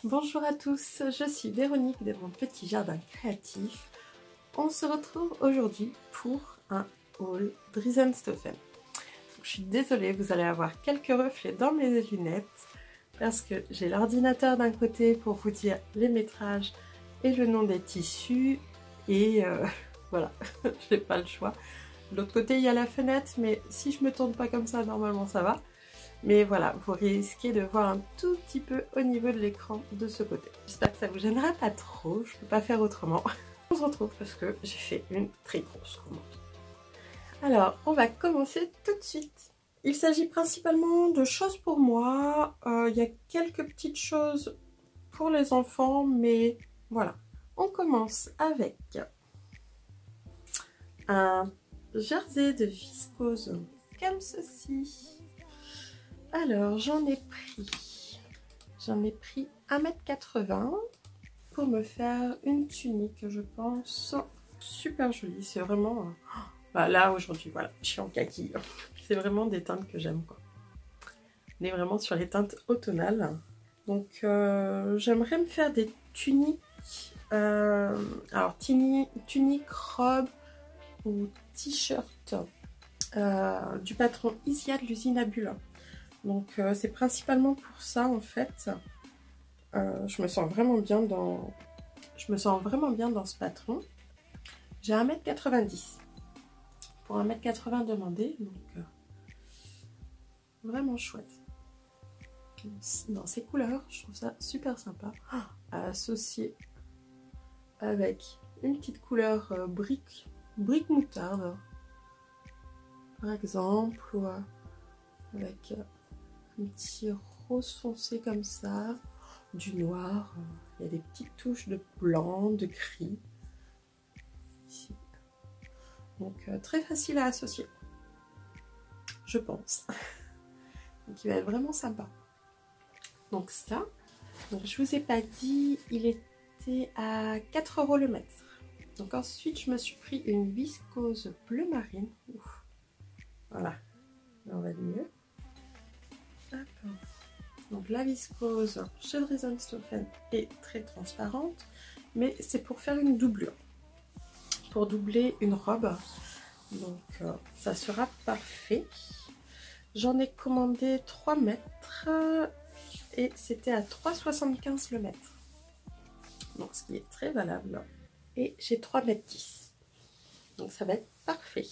Bonjour à tous, je suis Véronique de mon petit jardin créatif. On se retrouve aujourd'hui pour un haul Driessenstoffen. Je suis désolée, vous allez avoir quelques reflets dans mes lunettes parce que j'ai l'ordinateur d'un côté pour vous dire les métrages et le nom des tissus et voilà, je n'ai pas le choix. De l'autre côté il y a la fenêtre, mais si je me tourne pas comme ça, normalement ça va. Mais voilà, vous risquez de voir un tout petit peu au niveau de l'écran de ce côté. J'espère que ça vous gênera pas trop, je peux pas faire autrement. On se retrouve parce que j'ai fait une très grosse commande. Alors, on va commencer tout de suite. Il s'agit principalement de choses pour moi. Il y a quelques petites choses pour les enfants, mais voilà. On commence avec un jersey de viscose comme ceci. Alors, j'en ai pris 1,80 m pour me faire une tunique, je pense, super jolie. C'est vraiment... Bah là, aujourd'hui, voilà, je suis en kaki. C'est vraiment des teintes que j'aime, quoi. On est vraiment sur les teintes automnales. Donc, j'aimerais me faire des tuniques. Alors, tunique, robe ou t-shirt du patron Isia de l'usine Abula. Donc c'est principalement pour ça en fait. Je me sens vraiment bien dans ce patron. J'ai 1,90 m pour 1,80 m demandé, donc vraiment chouette. Dans ces couleurs, je trouve ça super sympa à associer avec une petite couleur brique moutarde par exemple, ou avec un petit rose foncé comme ça, du noir, il y a des petites touches de blanc, de gris ici. Donc très facile à associer, je pense. Donc il va être vraiment sympa. Donc ça, donc, je vous ai pas dit, il était à 4 € le mètre. Donc ensuite je me suis pris une viscose bleu marine. Ouf. Voilà, là on va mieux. Donc la viscose chez Driessenstoffen est très transparente, mais c'est pour faire une doublure, pour doubler une robe. Donc ça sera parfait. J'en ai commandé 3 mètres et c'était à 3,75 € le mètre. Donc ce qui est très valable. Et j'ai 3,10 m. Donc ça va être parfait.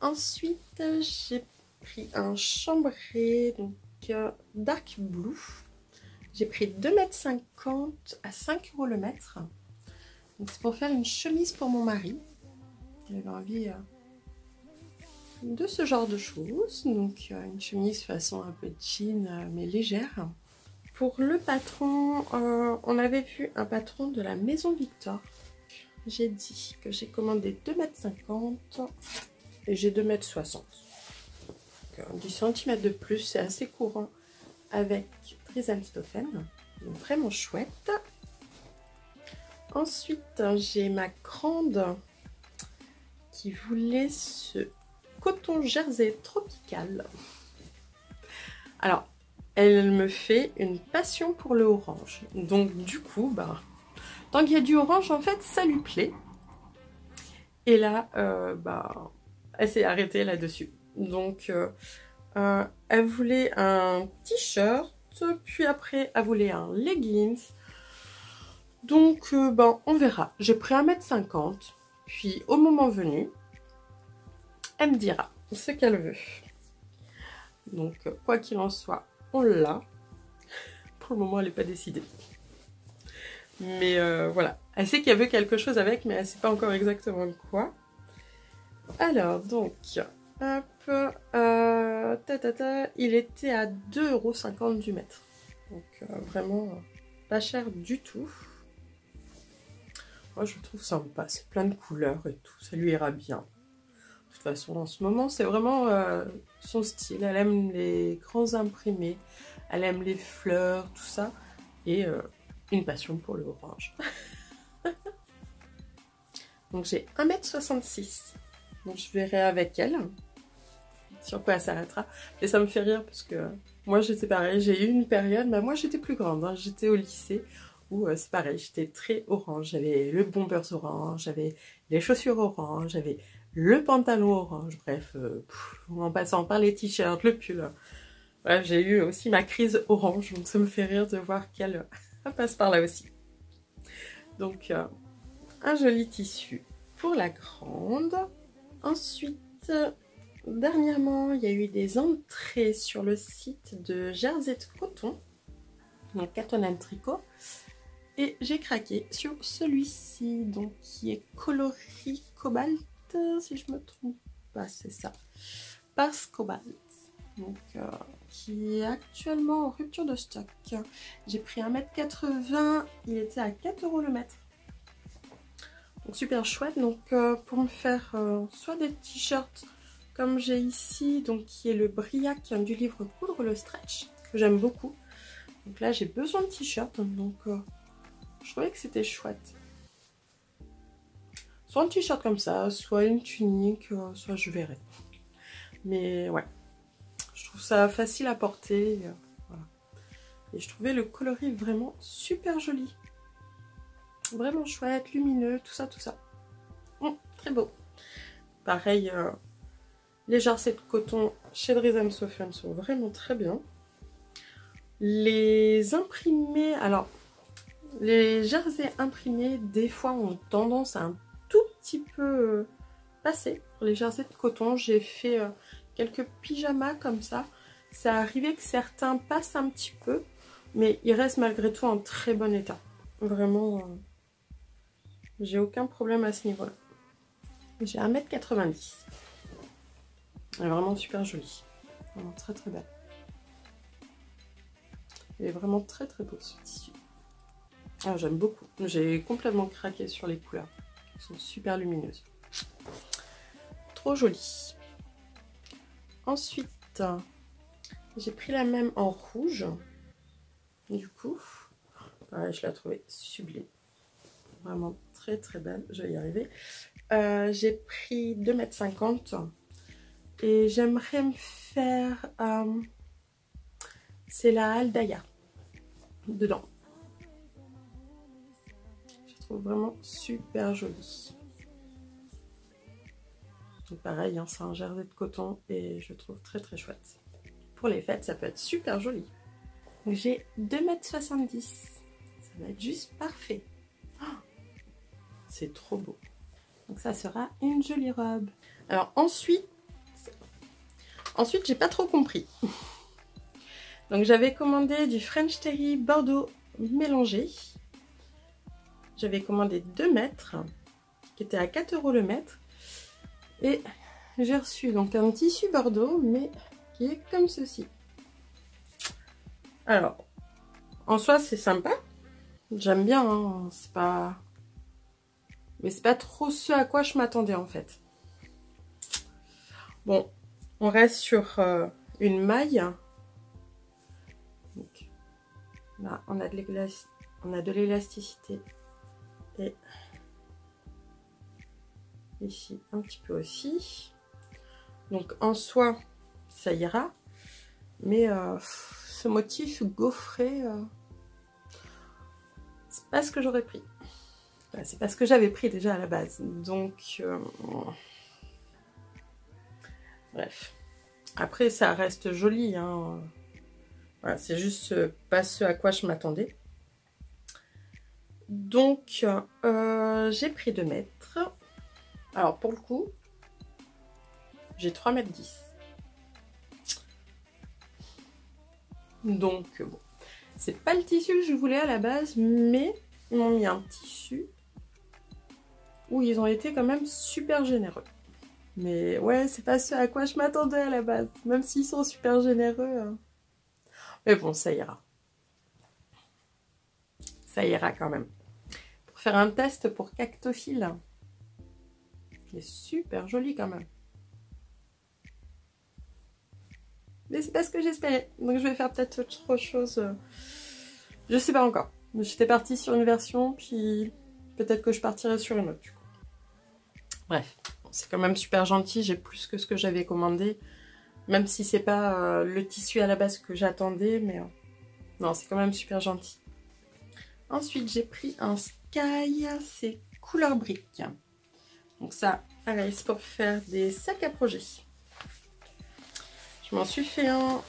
Ensuite j'ai pris un chambray, donc dark blue. J'ai pris 2,50 m à 5 € le mètre. Donc c'est pour faire une chemise pour mon mari. Il avait envie de ce genre de choses. Donc une chemise façon un peu jean mais légère. Pour le patron, on avait vu un patron de la Maison Victor. J'ai dit que j'ai commandé 2,50 m et j'ai 2,60 m. 10 cm de plus, c'est assez courant avec Driessenstoffen, donc vraiment chouette. Ensuite, j'ai ma grande qui voulait ce coton jersey tropical. Alors, elle me fait une passion pour le orange. Donc du coup, bah, tant qu'il y a du orange, en fait, ça lui plaît. Et là, bah, elle s'est arrêtée là-dessus. Donc, elle voulait un t-shirt, puis après, elle voulait un leggings. Donc, ben, on verra. J'ai pris 1,50 m, puis au moment venu, elle me dira ce qu'elle veut. Donc, quoi qu'il en soit, on l'a. Pour le moment, elle n'est pas décidée. Mais voilà. Elle sait qu'elle veut quelque chose avec, mais elle ne sait pas encore exactement quoi. Alors, donc... Hop, il était à 2,50 € du mètre. Donc vraiment pas cher du tout. Moi je trouve sympa, c'est plein de couleurs et tout, ça lui ira bien. De toute façon en ce moment c'est vraiment son style. Elle aime les grands imprimés, elle aime les fleurs, tout ça. Et une passion pour le orange. Donc j'ai 1,66 m. Donc je verrai avec elle sur quoi elle s'arrêtera. Et ça me fait rire parce que Moi j'étais pareil, j'ai eu une période, bah moi j'étais plus grande, hein, j'étais au lycée où c'est pareil, j'étais très orange. J'avais le bombers orange, j'avais les chaussures orange, j'avais le pantalon orange, bref, en passant par les t-shirts, le pull. Bref, j'ai eu aussi ma crise orange, donc ça me fait rire de voir qu'elle passe par là aussi. Donc un joli tissu pour la grande. Ensuite, dernièrement, il y a eu des entrées sur le site de Jersey de Coton, donc Cotton & Tricot, et j'ai craqué sur celui-ci, donc qui est coloris cobalt, si je me trompe pas, c'est ça, Pars Cobalt, donc qui est actuellement en rupture de stock. J'ai pris 1,80 m, il était à 4 € le mètre. Donc super chouette, donc pour me faire soit des t-shirts comme j'ai ici, donc qui est le Briac du livre Coudre le Stretch, que j'aime beaucoup. Donc là j'ai besoin de t-shirts, donc je trouvais que c'était chouette. Soit un t-shirt comme ça, soit une tunique, soit je verrai. Mais ouais, je trouve ça facile à porter, voilà. Et je trouvais le coloris vraiment super joli. Vraiment chouette, lumineux, tout ça, tout ça. Très beau. Pareil, les jerseys de coton chez Dries & Sofiane sont vraiment très bien. Les imprimés, alors, les jerseys imprimés, des fois, ont tendance à un tout petit peu passer. Pour les jerseys de coton, j'ai fait quelques pyjamas comme ça. Ça arrivait que certains passent un petit peu, mais ils restent malgré tout en très bon état. Vraiment, j'ai aucun problème à ce niveau-là. J'ai 1,90 m. Elle est vraiment super jolie. Vraiment très très belle. Elle est vraiment très très beau ce tissu. Ah, j'aime beaucoup. J'ai complètement craqué sur les couleurs. Elles sont super lumineuses. Trop jolies. Ensuite, j'ai pris la même en rouge. Du coup, pareil, je la trouvais sublime. Vraiment très très belle. Je vais y arriver. J'ai pris 2,50 m. Et j'aimerais me faire... c'est la Aldaya. Dedans. Je trouve vraiment super jolie. Donc pareil, hein, c'est un jersey de coton et je trouve très très chouette. Pour les fêtes, ça peut être super joli. J'ai 2,70 m. Ça va être juste parfait. Oh, c'est trop beau. Donc ça sera une jolie robe. Alors ensuite j'ai pas trop compris. Donc j'avais commandé du French Terry Bordeaux mélangé. J'avais commandé 2 mètres, qui était à 4 € le mètre. Et j'ai reçu donc un tissu Bordeaux, mais qui est comme ceci. Alors, en soi c'est sympa. J'aime bien, hein, c'est pas... Mais c'est pas trop ce à quoi je m'attendais en fait. Bon, on reste sur une maille. Donc, là, on a de l'élasticité. Et ici, un petit peu aussi. Donc, en soi, ça ira. Mais ce motif gaufré, c'est pas ce que j'aurais pris. Enfin, c'est pas ce que j'avais pris déjà à la base. Donc, bref. Après, ça reste joli, hein. Voilà, c'est juste pas ce à quoi je m'attendais. Donc, j'ai pris 2 mètres. Alors, pour le coup, j'ai 3,10 m. Donc, bon, c'est pas le tissu que je voulais à la base, mais ils m'ont mis un tissu où ils ont été quand même super généreux. Mais ouais, c'est pas ce à quoi je m'attendais à la base, même s'ils sont super généreux. Hein. Mais bon, ça ira. Ça ira quand même. Pour faire un test pour Cactophile. Il est super joli quand même. Mais c'est pas ce que j'espérais. Donc je vais faire peut-être autre chose. Je sais pas encore. J'étais partie sur une version, puis peut-être que je partirai sur une autre du coup. Bref, c'est quand même super gentil. J'ai plus que ce que j'avais commandé. Même si c'est pas le tissu à la base que j'attendais, mais non, c'est quand même super gentil. Ensuite, j'ai pris un Sky, c'est couleur brique. Donc ça, pareil, c'est pour faire des sacs à projet. Je m'en suis fait un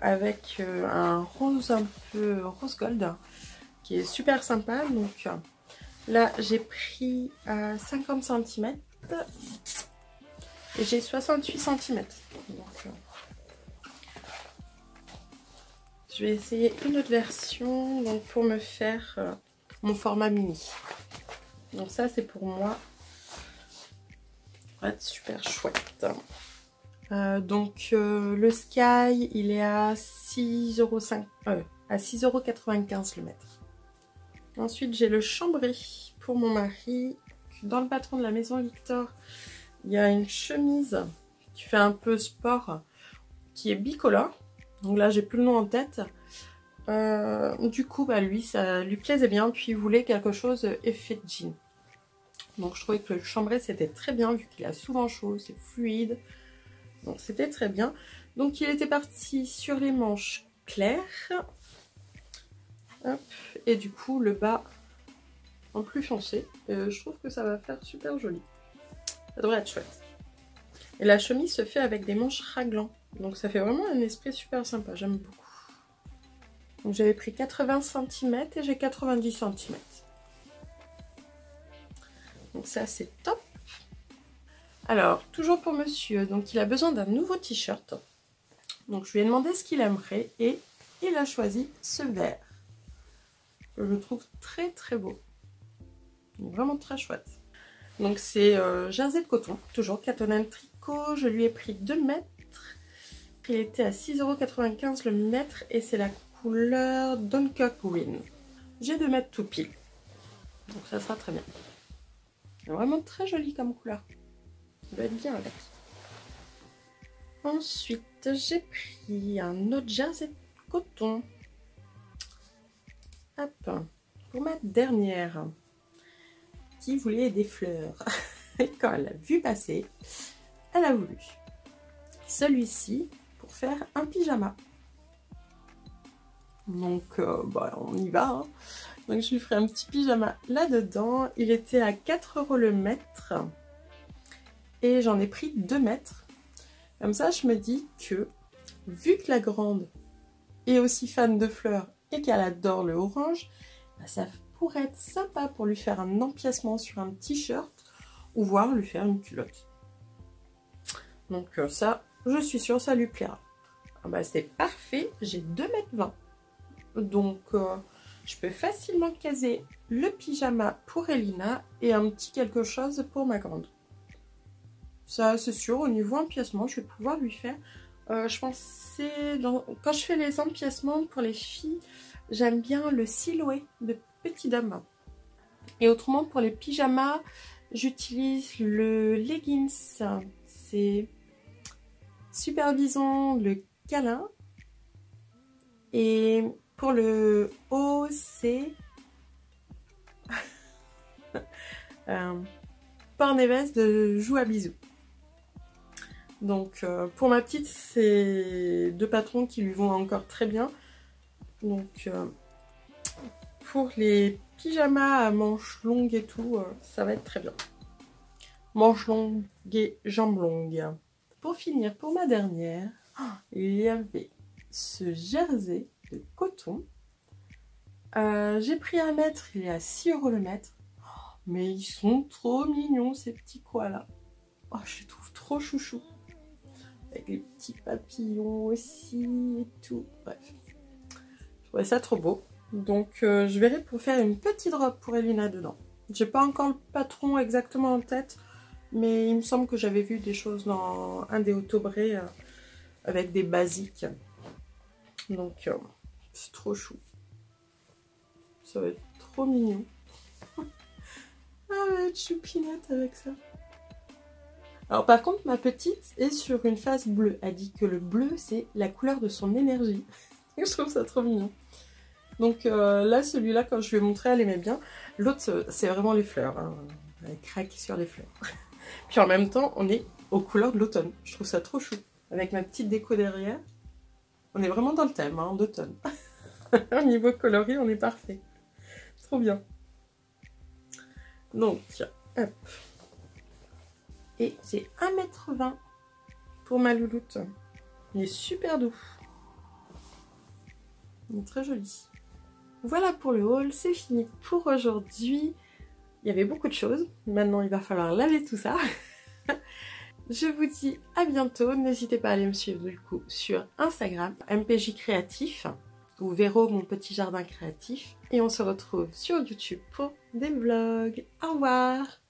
avec un rose un peu rose gold, qui est super sympa. Donc là, j'ai pris 50 cm et j'ai 68 cm. Donc, je vais essayer une autre version donc pour me faire mon format mini. Donc ça, c'est pour moi. Ça va être super chouette. Donc le Sky, il est à 6,95 € à 6,95 € le mètre. Ensuite, j'ai le Chambray pour mon mari. Dans le patron de la maison Victor, il y a une chemise qui fait un peu sport, qui est bicolore. Donc là, j'ai plus le nom en tête. Du coup, bah, lui, ça lui plaisait bien. Puis, il voulait quelque chose effet jean. Donc, je trouvais que le Chambray, c'était très bien, vu qu'il a souvent chaud, c'est fluide. Donc, c'était très bien. Donc, il était parti sur les manches claires. Hop. Et du coup, le bas en plus foncé. Je trouve que ça va faire super joli. Ça devrait être chouette. Et la chemise se fait avec des manches raglan. Donc, ça fait vraiment un esprit super sympa. J'aime beaucoup. Donc, j'avais pris 80 cm et j'ai 90 cm. Donc, ça, c'est top. Alors, toujours pour monsieur. Donc, il a besoin d'un nouveau t-shirt. Donc, je lui ai demandé ce qu'il aimerait et il a choisi ce vert. Je le trouve très très beau. Vraiment très chouette. Donc c'est jersey de coton, toujours Cotton & Tricot. Je lui ai pris 2 mètres. Il était à 6,95 € le mètre et c'est la couleur Dunkirk Green. J'ai 2 mètres tout pile. Donc ça sera très bien. Vraiment très joli comme couleur. Ça doit être bien avec. Ensuite, j'ai pris un autre jersey de coton. Hop, pour ma dernière, qui voulait des fleurs. Et quand elle a vu passer, elle a voulu celui-ci pour faire un pyjama. Donc, bah, on y va. Hein. Donc, je lui ferai un petit pyjama là-dedans. Il était à 4 € le mètre. Et j'en ai pris 2 mètres. Comme ça, je me dis que, vu que la grande est aussi fan de fleurs et qu'elle adore le orange, bah, ça pourrait être sympa pour lui faire un empiècement sur un t-shirt ou voire lui faire une culotte. Donc ça, je suis sûre, ça lui plaira. Ah bah, c'est parfait, j'ai 2,20 m. Donc je peux facilement caser le pyjama pour Elina et un petit quelque chose pour ma grande. Ça, c'est sûr, au niveau empiècement, je vais pouvoir lui faire... je pensais, quand je fais les empiècements pour les filles, j'aime bien le silhouet de petit dame. Et autrement, pour les pyjamas, j'utilise le leggings. C'est Super Bison, le câlin. Et pour le haut, c'est Port Neves de Joue à bisous. Donc pour ma petite, c'est 2 patrons qui lui vont encore très bien. Donc pour les pyjamas à manches longues et tout, ça va être très bien. Manches longues et jambes longues. Pour finir, pour ma dernière, il y avait ce jersey de coton. J'ai pris 1 mètre, il est à 6 € le mètre. Mais ils sont trop mignons ces petits koalas. Oh, je les trouve trop chouchous. Avec les petits papillons aussi et tout. Bref. Je trouvais ça trop beau. Donc je verrai pour faire une petite robe pour Elina dedans. J'ai pas encore le patron exactement en tête. Mais il me semble que j'avais vu des choses dans un des Autobré avec des basiques. Donc c'est trop chou. Ça va être trop mignon. Ah ouais, choupinette avec ça. Alors par contre, ma petite est sur une face bleue. Elle dit que le bleu, c'est la couleur de son énergie. Je trouve ça trop mignon. Donc là, celui-là, quand je lui ai montré, elle aimait bien. L'autre, c'est vraiment les fleurs. Hein. Elle craque sur les fleurs. Puis en même temps, on est aux couleurs de l'automne. Je trouve ça trop chou. avec ma petite déco derrière. On est vraiment dans le thème, hein, d'automne. Au niveau coloris, on est parfait. Trop bien. Donc, hop. Et j'ai 1,20 m pour ma louloute. Il est super doux. Il est très joli. Voilà pour le haul, c'est fini pour aujourd'hui. Il y avait beaucoup de choses. Maintenant, il va falloir laver tout ça. Je vous dis à bientôt. N'hésitez pas à aller me suivre du coup sur Instagram, MPJ Créatif, ou Véro, mon petit jardin créatif. Et on se retrouve sur YouTube pour des vlogs. Au revoir!